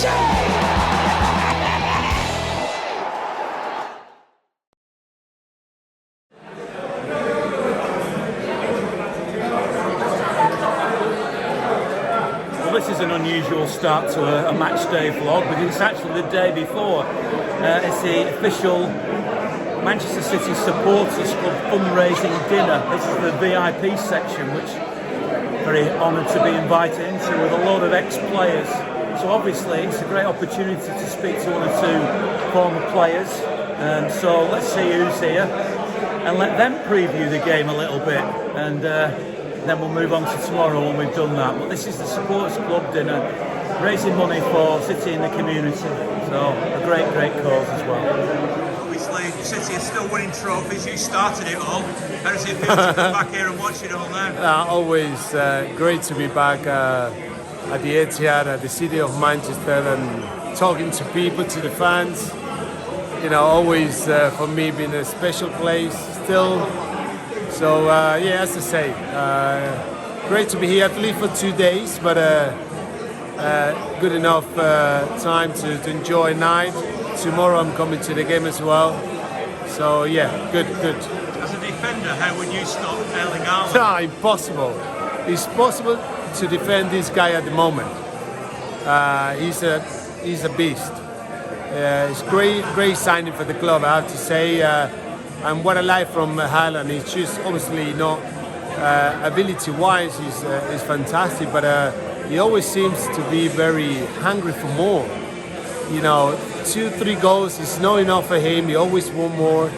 This is an unusual start to a match day vlog because it's actually the day before. It's the official Manchester City Supporters Club fundraising dinner. This is the VIP section, which I'm very honoured to be invited into with a lot of ex-players. So obviously it's a great opportunity to speak to one or two former players. So let's see who's here and let them preview the game a little bit. And then we'll move on to tomorrow when we've done that. But this is the Supporters Club dinner, raising money for City in the community. So a great cause as well. Obviously, City is still winning trophies. You started it all. How does it feel to come back here and watch it all now? Always great to be back at the Etihad, at the city of Manchester, and talking to people, to the fans. You know, always for me been a special place still. So yeah, as I say, great to be here, at least for 2 days, but good enough time to enjoy night. Tomorrow I'm coming to the game as well. So yeah, good. As a defender, how would you stop Erling Haaland? Impossible. It's possible to defend this guy at the moment. He's a beast. It's great signing for the club, I have to say. And what I like from Haaland is just obviously not ability-wise, he's fantastic, but he always seems to be very hungry for more. You know, 2-3 goals is not enough for him. He always wants more,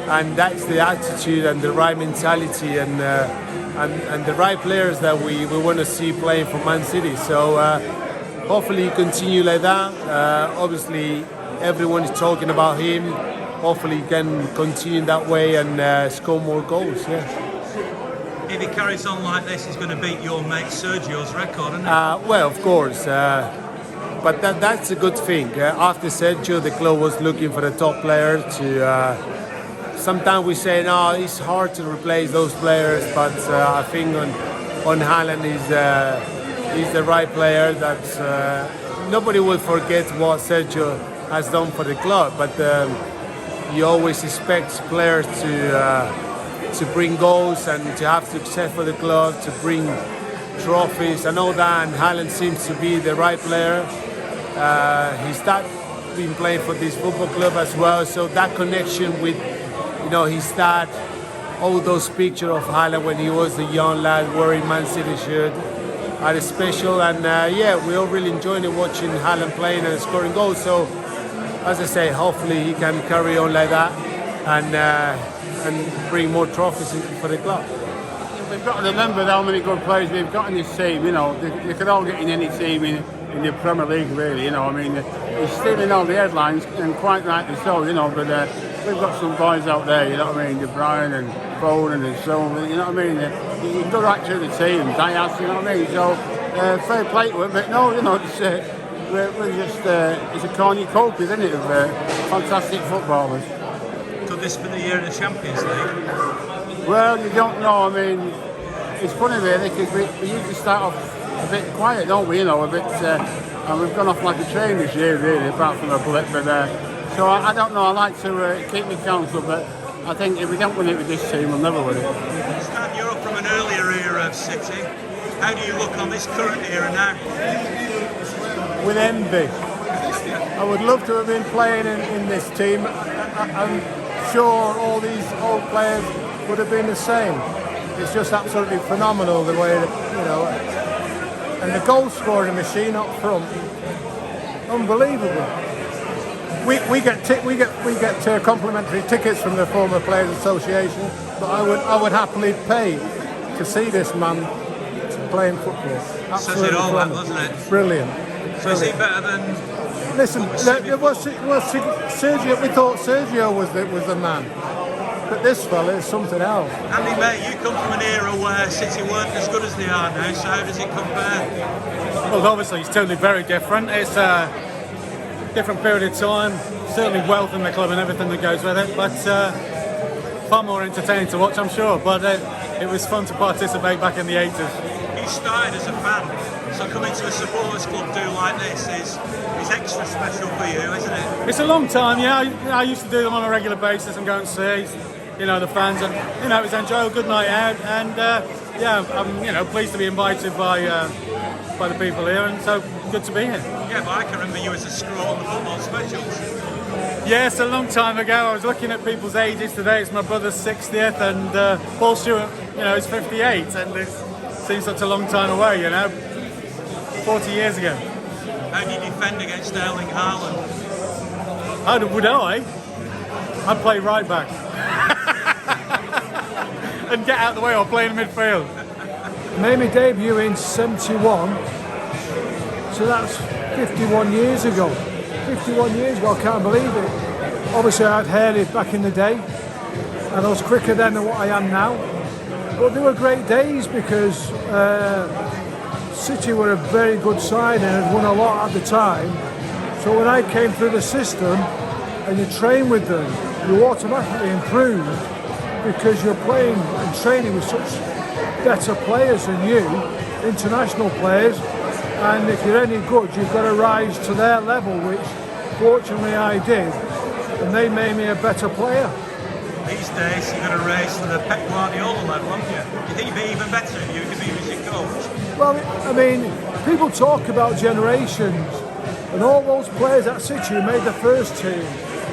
and that's the attitude and the right mentality and the right players that we want to see playing for Man City. So hopefully he continue like that. Obviously everyone is talking about him. Hopefully he can continue that way and score more goals. Yeah. If he carries on like this, he's going to beat your mate Sergio's record, isn't he? Well, of course. But that's a good thing. After Sergio, the club was looking for the top player to. Sometimes we say, no, it's hard to replace those players, but I think on Haaland he's the right player. That nobody will forget what Sergio has done for the club, but you always expect players to bring goals and to have success for the club, to bring trophies and all that. And Haaland seems to be the right player. He's been playing for this football club as well, so that connection with, you know, his dad, all those pictures of Haaland when he was a young lad wearing Man City shirt are special. And yeah, we're all really enjoying it, watching Haaland playing and scoring goals. So as I say, hopefully he can carry on like that and bring more trophies for the club. We've got to remember how many good players we've got in this team. You know, they could all get in any team in the Premier League, really. You know, I mean, he's stealing all the headlines, and quite rightly so. You know, but we've got some boys out there. You know what I mean? De Bruyne and Foden and Silva. You know what I mean? You've got right to the team. Diaz. You know what I mean? So fair play to him. But no, you know, we're just it's a cornucopia, isn't it, of fantastic footballers. Could this be the year of the Champions League? Well, you don't know. I mean, it's funny really, because we usually start off a bit quiet, don't we? You know, a bit, and we've gone off like a train this year, really, apart from a blip. But so I don't know. I like to keep my counsel, but I think if we don't win it with this team, we'll never win it. Stan, you're from an earlier era of City. How do you look on this current era now? With envy. I would love to have been playing in this team. I'm sure all these old players would have been the same. It's just absolutely phenomenal the way that, you know, and the goal scoring machine up front, unbelievable. We get complimentary tickets from the former Players Association, but I would happily pay to see this man playing football. Says it all, that, doesn't it? Brilliant. So is he better than? Listen, Sergio. We thought Sergio was the man, but this fella is something else. Andy, mate, you come from an era where City weren't as good as they are now. So how does it compare? Well, obviously it's totally very different. It's a different period of time. Certainly wealth in the club and everything that goes with it, but far more entertaining to watch, I'm sure. But it was fun to participate back in the 80s. You started as a fan, so coming to a supporters club do like this is special for you, isn't it? It's a long time, yeah. I used to do them on a regular basis and go and see, the fans, and it was enjoyable, good night out, and I'm pleased to be invited by the people here, and so good to be here. Yeah, but I can remember you as a screw on the football specials. Yes, a long time ago. I was looking at people's ages today. It's my brother's 60th, and Paul Stewart, is 58, and it seems such a long time away, 40 years ago. How do you defend against Erling Haaland? How would I? I'd play right back. And get out of the way or play in midfield. Made my debut in '71, so that's 51 years ago. 51 years ago, I can't believe it. Obviously I had hair back in the day, and I was quicker then than what I am now. But they were great days because City were a very good side and had won a lot at the time. So when I came through the system and you train with them, you automatically improve because you're playing and training with such better players than you, international players, and if you're any good, you've got to rise to their level, which fortunately I did, and they made me a better player. These days you're going to race to the Pep Guardiola level, haven't you? You think you'd be even better if you could be as your coach? Well, I mean, people talk about generations, and all those players at City who made the first team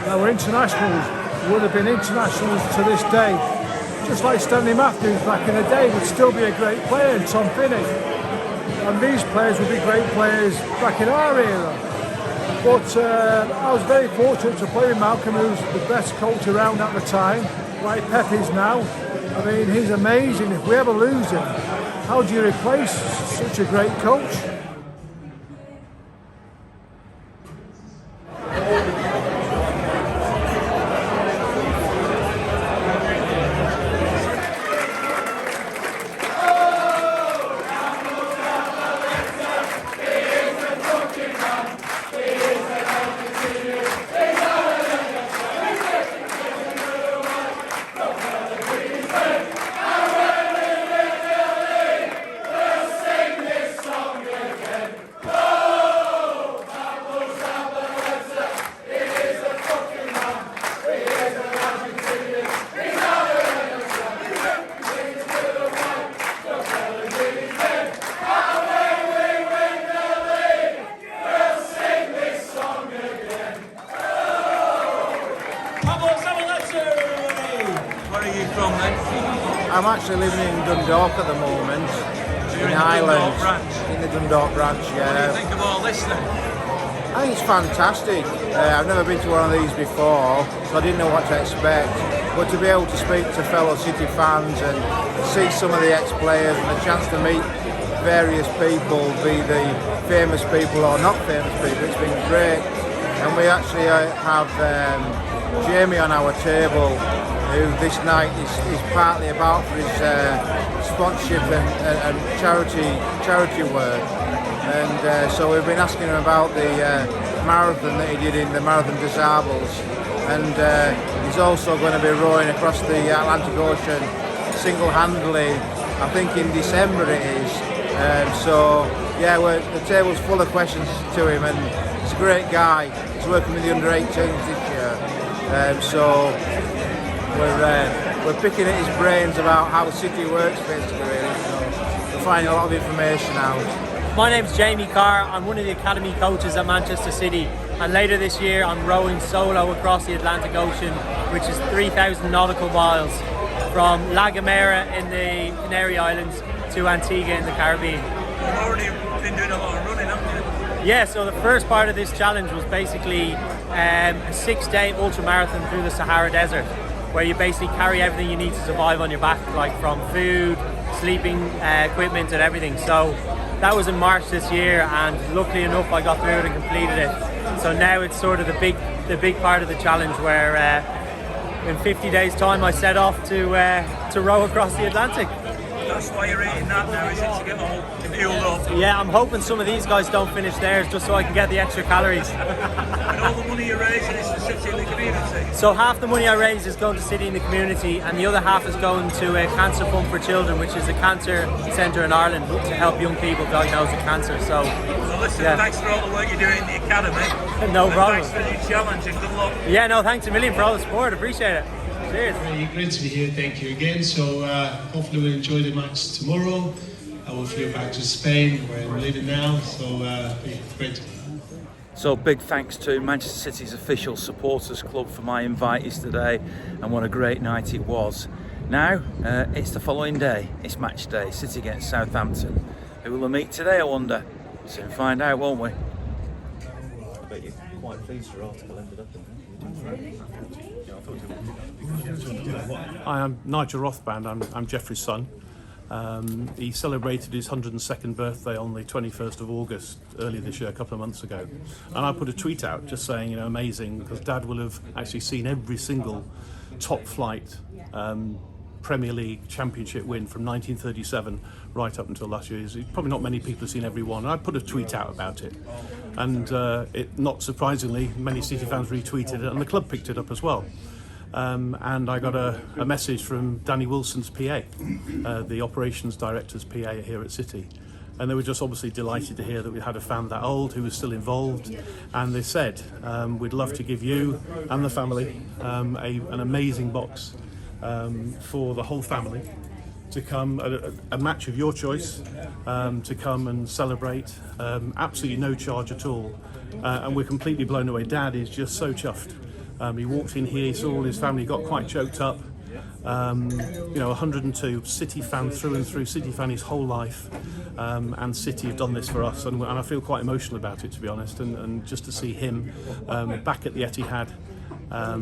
that were internationals would have been internationals to this day. Just like Stanley Matthews back in the day would still be a great player, and Tom Finney. And these players would be great players back in our era. But I was very fortunate to play with Malcolm, who was the best coach around at the time, like Pep is now. I mean, he's amazing. If we ever lose him, how do you replace such a great coach? I'm actually living in Dundalk at the moment, in Ireland, in the Dundalk branch. What do Yeah, you think of all this then? I think it's fantastic. I've never been to one of these before, so I didn't know what to expect. But to be able to speak to fellow City fans and see some of the ex-players and the chance to meet various people, be they famous people or not famous people, it's been great. And we actually have Jamie on our table, who this night is partly about for his sponsorship and charity work. And so we've been asking him about the marathon that he did in the Marathon des Sables, and he's also going to be rowing across the Atlantic Ocean single-handedly, I think in December it is. So yeah, the table's full of questions to him, and he's a great guy. He's working with the under-18s this year. So we're picking at his brains about how City works, basically, really. So we're finding a lot of information out. My name's Jamie Carr. I'm one of the academy coaches at Manchester City, and later this year I'm rowing solo across the Atlantic Ocean, which is 3,000 nautical miles from La Gomera in the Canary Islands to Antigua in the Caribbean. You've already been doing a lot of running, haven't you? Yeah, so the first part of this challenge was basically a 6-day ultramarathon through the Sahara Desert, where you basically carry everything you need to survive on your back, like from food, sleeping equipment and everything. So that was in March this year, and luckily enough I got through it and completed it. So now it's sort of the big part of the challenge, where in 50 days time I set off to row across the Atlantic. That's why you're eating that now, is it? To get all fueled up. Yeah, I'm hoping some of these guys don't finish theirs just so I can get the extra calories. And all the money you're raising is for City in the community. So half the money I raise is going to City in the community, and the other half is going to a Cancer Fund for Children, which is a cancer centre in Ireland to help young people diagnosed with cancer. So listen, yeah. Thanks for all the work you're doing in the academy. No problem. Thanks for the new challenge and good luck. Yeah, no, thanks a million for all the support. Appreciate it. Cheers. Great to be here. Thank you again. So hopefully we'll enjoy the match tomorrow. I will fly back to Spain where I'm living now. So great. So big thanks to Manchester City's official supporters club for my invitees today, and what a great night it was. Now it's the following day. It's match day. City against Southampton. Who will they meet today, I wonder? Soon find out, won't we? I bet you're quite pleased your article ended up in Hi, I'm Nigel Rothband. I'm Jeffrey's son. He celebrated his 102nd birthday on the 21st of August earlier this year, a couple of months ago. And I put a tweet out just saying, amazing, because Dad will have actually seen every single top flight Premier League Championship win from 1937 right up until last year. Probably not many people have seen every one. And I put a tweet out about it. And not surprisingly, many City fans retweeted it, and the club picked it up as well. And I got a message from Danny Wilson's PA, the operations director's PA here at City. And they were just obviously delighted to hear that we had a fan that old who was still involved. And they said, we'd love to give you and the family an amazing box for the whole family to come, a match of your choice, to come and celebrate. Absolutely no charge at all. And we're completely blown away. Dad is just so chuffed. He walked in here, he saw all his family, got quite choked up. 102, City fan through and through, City fan his whole life. And City have done this for us, and I feel quite emotional about it, to be honest. And just to see him back at the Etihad,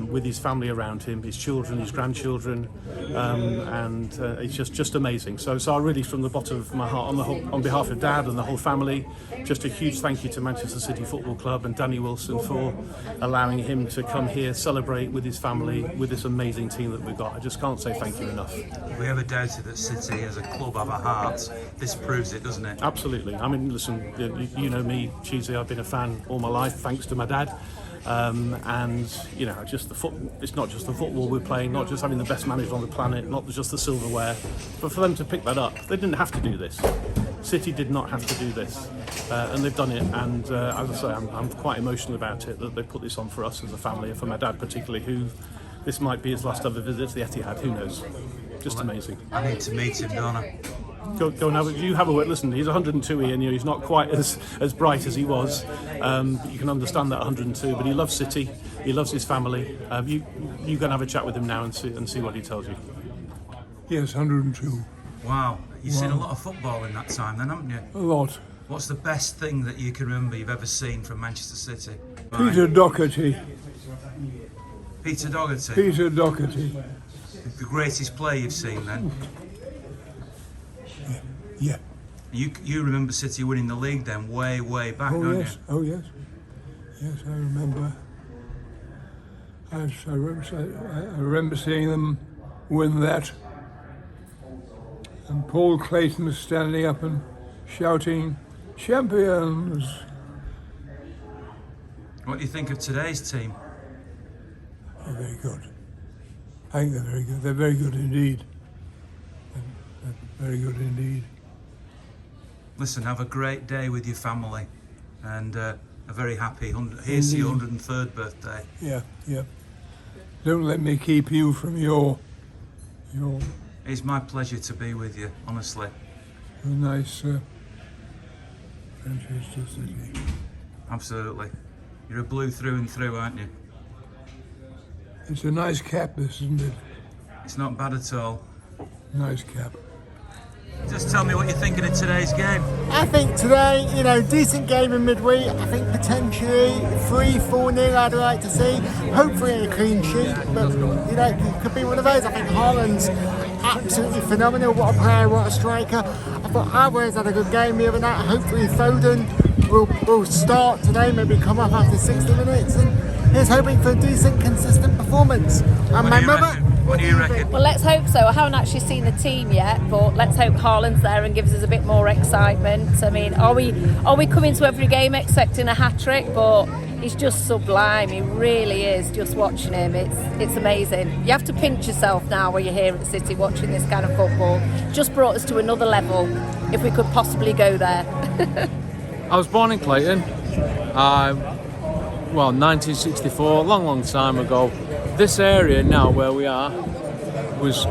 with his family around him, his children, his grandchildren, and it's just amazing. So I really, from the bottom of my heart, on behalf of Dad and the whole family, just a huge thank you to Manchester City Football Club and Danny Wilson for allowing him to come here, celebrate with his family, with this amazing team that we've got. I just can't say thank you enough. If we ever doubted that City as a club have a heart, this proves it, doesn't it? Absolutely. I mean, listen, you know me, Cheesy, I've been a fan all my life, thanks to my dad. And just it's not just the football we're playing, not just having the best manager on the planet, not just the silverware, but for them to pick that up. They didn't have to do this. City did not have to do this, and they've done it. And as I say, I'm quite emotional about it, that they put this on for us as a family, and for my dad particularly, who this might be his last ever visit to the Etihad. Who knows? Just amazing. I need to meet him, don't I? Go and have a word. Listen, he's 102 and he's not quite as bright as he was. But you can understand that 102. But he loves City. He loves his family. You go and have a chat with him now and see what he tells you. Yes, 102. Wow, you've seen a lot of football in that time, then, haven't you? A lot. What's the best thing that you can remember you've ever seen from Manchester City? Peter Doherty. Peter Doherty. Peter Doherty. The greatest play you've seen, then. Yeah. You remember City winning the league then, way back, don't you? Oh yes. Yes, I remember. I remember seeing them win that. And Paul Clayton was standing up and shouting, "Champions!" What do you think of today's team? They're very good. I think they're very good. They're very good indeed. They're very good indeed. Listen, have a great day with your family, and a very happy. Here's your 103rd birthday. Yeah. Don't let me keep you from your. It's my pleasure to be with you, honestly. A nice Manchester City. Absolutely. You're a blue through and through, aren't you? It's a nice cap, this, isn't it? It's not bad at all. Nice cap. Just tell me what you're thinking of today's game. I think today, decent game in midweek. I think potentially 3-4-0 I'd like to see. Hopefully a clean sheet, but it could be one of those. I think Haaland's absolutely phenomenal. What a player, what a striker. I thought Alvarez had a good game the other night. Hopefully Foden will start today, maybe come off after 60 minutes. And here's hoping for a decent, consistent performance. And my mother. What do you reckon? Well, let's hope so. I haven't actually seen the team yet, but let's hope Haaland's there and gives us a bit more excitement. I mean, are we coming to every game expecting a hat-trick? But he's just sublime. He really is. Just watching him, it's amazing. You have to pinch yourself now when you're here at City watching this kind of football. Just brought us to another level, if we could possibly go there. I was born in Clayton. well, 1964, long time ago. This area now where we are was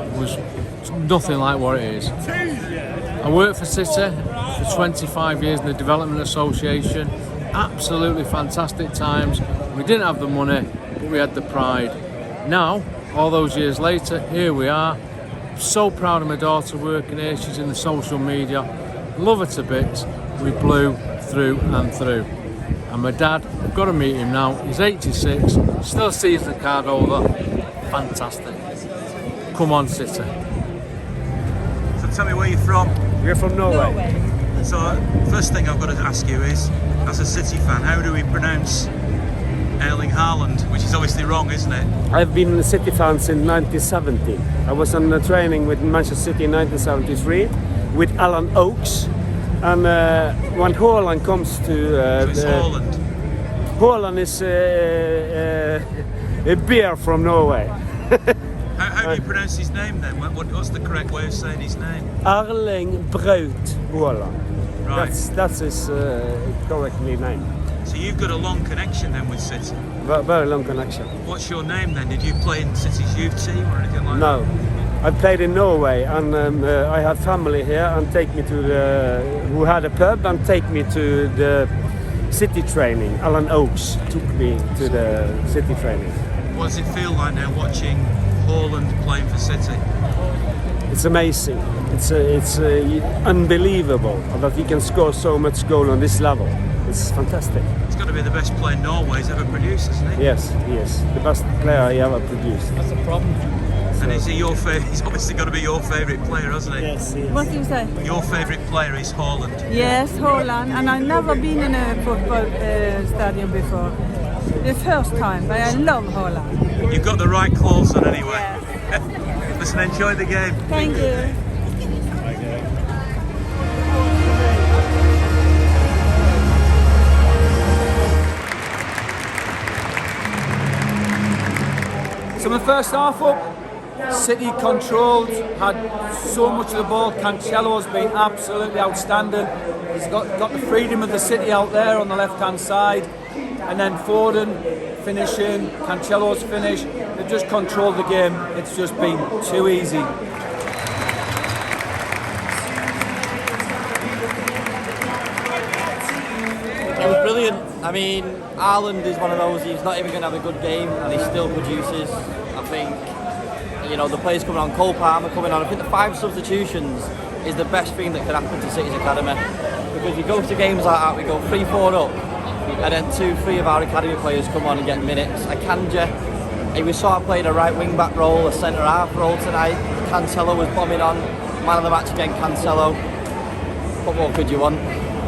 nothing like what it is. I worked for City for 25 years in the Development Association. Absolutely fantastic times. We didn't have the money, but we had the pride. Now, all those years later, here we are. So proud of my daughter working here. She's in the social media. Love her to bits. We blew through and through. And my dad, I've got to meet him now. He's 86, still sees the card holder. Fantastic. Come on, City. So tell me where you're from. We're from Norway. So first thing I've got to ask you is, as a City fan, how do we pronounce Erling Haaland, which is obviously wrong, isn't it? I've been a City fan since 1970. I was on the training with Manchester City in 1973 with Alan Oakes. And when Haaland comes to... So it's Haaland. Haaland is a beer from Norway. How do you pronounce his name then? What's the correct way of saying his name? Erling Braut Haaland. Right. That's his correctly name. So you've got a long connection then with City? Very long connection. What's your name then? Did you play in City's youth team or anything like that? No. I played in Norway, and I have family here, and take me to who had a pub, and take me to the City training. Alan Oakes took me to the City training. What does it feel like now watching Haaland playing for City? It's amazing. It's unbelievable that he can score so much goal on this level. It's fantastic. He's got to be the best player Norway's ever produced, isn't he? Yes, he is the best player he ever produced. That's a problem. And is he your favourite? He's obviously got to be your favourite player, hasn't he? Yes, he is. What do you say? Your favourite player is Haaland. Yes, Holland, and I've never been in a football stadium before. The first time, but I love Holland. You've got the right clothes on anyway. Yes. Listen, enjoy the game. Thank you. So the first half up, City controlled, had so much of the ball. Cancelo's been absolutely outstanding. He's got the freedom of the City out there on the left-hand side. And then Foden finishing, Cancelo's finish. They've just controlled the game. It's just been too easy. It was brilliant. I mean, Haaland is one of those, he's not even going to have a good game and he still produces. I think, you know, the players coming on, Cole Palmer coming on, I think the 5 substitutions is the best thing that can happen to City's academy. Because we go to games like that, we go 3-4 up, and then 2-3 of our academy players come on and get minutes. Akanji, we saw him playing a right wing back role, a centre half role tonight. Cancelo was bombing on, man of the match again, Cancelo. What more could you want?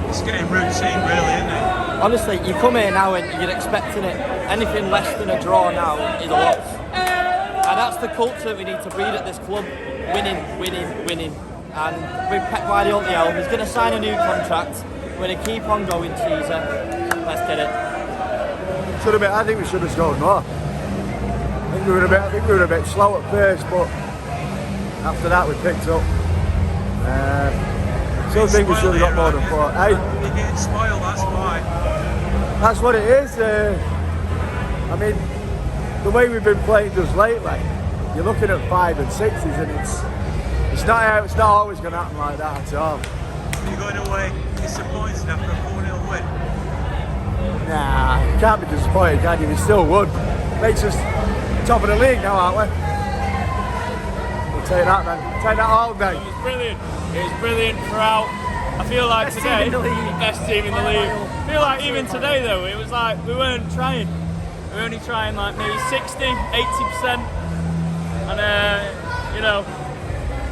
It's getting routine, really, isn't it? Honestly, you come here now and you're expecting it. Anything less than a draw now is a loss. And that's the culture we need to breed at this club. Winning, winning, winning. And with Pep Guardiola at the helm, he's going to sign a new contract. We're going to keep on going, Caesar. Let's get it. I think we should have scored more. I think we were a bit slow at first, but after that we picked up. I think we should have got more than 4. Hey? You're getting spoiled, that's why. That's what it is. I mean, the way we've been playing just lately, you're looking at 5 and 6s, and it's not always going to happen like that at all. You're going away disappointed after a 4-0 win. Nah, you can't be disappointed, can you? We still won. Makes us top of the league now, aren't we? We'll take that then. Take that all day. It was brilliant. It was brilliant throughout. I feel like Best today, team in the league. best team in the league. I feel like even today though, it was like we weren't trying. We were only trying like maybe 60, 80%. And you know,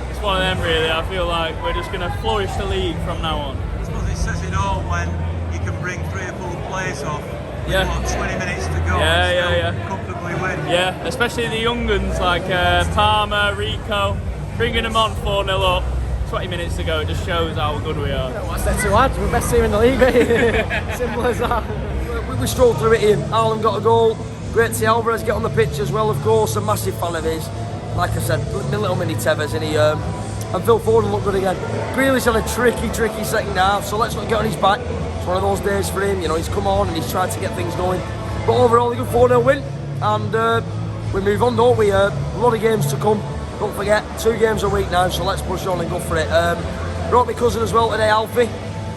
it's one of them really. I feel like we're just going to flourish the league from now on. I suppose it says it all when you can bring 3 or 4 players off with Yeah. 20 minutes to go Yeah, and still comfortably win. Yeah, especially the young guns like Palmer, Rico, bringing them on 4-0 up. 20 minutes to go, it just shows how good we are. What's that too hard? We're the best team in the league, mate. Simple as that. We strolled through it here. Haaland got a goal. Great to see Alvarez get on the pitch as well, of course. A massive fan of his. Like I said, the little mini Tevez in here. And Phil Foden looked good again. Grealish had a tricky second half, so let's not get on his back. It's one of those days for him. You know, he's come on and he's tried to get things going. But overall, a good 4-0 win, and we move on, don't we? A lot of games to come. Don't forget, 2 games a week now, so let's push on and go for it. Brought my cousin as well today, Alfie.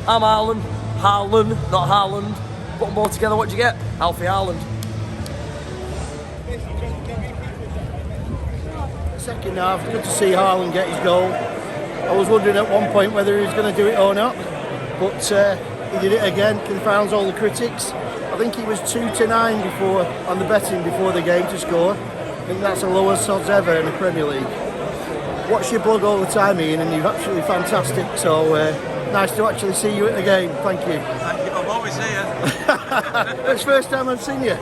I'm Haaland, not Haaland. Put them both together, what do you get? Alfie Haaland. Second half, good to see Haaland get his goal. I was wondering at one point whether he was going to do it or not, but he did it again, confounds all the critics. I think he was 2-9 before on the betting before the game to score. I think that's the lowest odds ever in the Premier League. Watch your blog all the time, Ian, and you're absolutely fantastic. So nice to actually see you at the game. Thank you. Thank you. I'm always here. It's the first time I've seen you.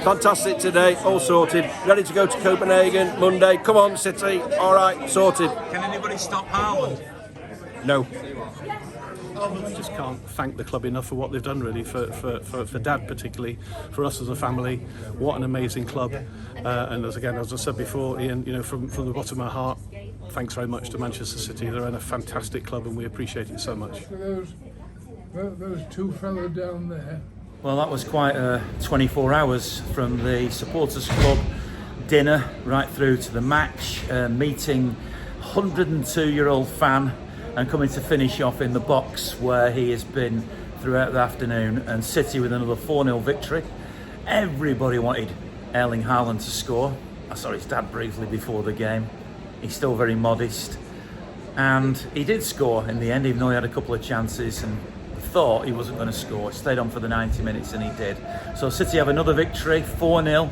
Fantastic today, all sorted. Ready to go to Copenhagen Monday. Come on, City. All right, sorted. Can anybody stop Haaland? No. I just can't thank the club enough for what they've done, really, for Dad particularly, for us as a family. What an amazing club. And as I said before, Ian, you know, from the bottom of my heart, thanks very much to Manchester City. They're in a fantastic club and we appreciate it so much. Those 2 fellas down there. Well, that was quite 24 hours from the supporters club dinner right through to the match, meeting 102-year-old fan and coming to finish off in the box where he has been throughout the afternoon, and City with another 4-0 victory. Everybody wanted Erling Haaland to score. I saw his dad briefly before the game. He's still very modest, and he did score in the end, even though he had a couple of chances and thought he wasn't going to score. He stayed on for the 90 minutes and he did. So City have another victory, 4-0.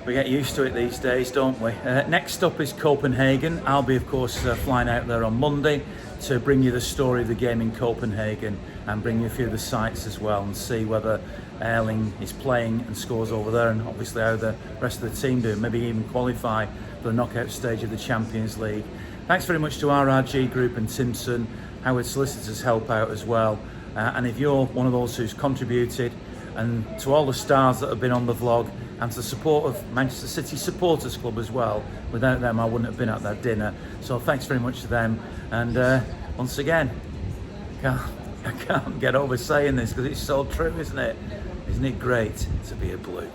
We get used to it these days, don't we? Next up is Copenhagen. I'll be, of course, flying out there on Monday to bring you the story of the game in Copenhagen and bring you a few of the sights as well and see whether Erling is playing and scores over there, and obviously how the rest of the team do, maybe even qualify for the knockout stage of the Champions League. Thanks very much to RRG Group and Timpson. Howard Solicitors help out as well. And if you're one of those who's contributed, and to all the stars that have been on the vlog, and to the support of Manchester City Supporters Club as well. Without them, I wouldn't have been at that dinner. So thanks very much to them. And once again, I can't get over saying this because it's so true, isn't it? Isn't it great to be a Blue?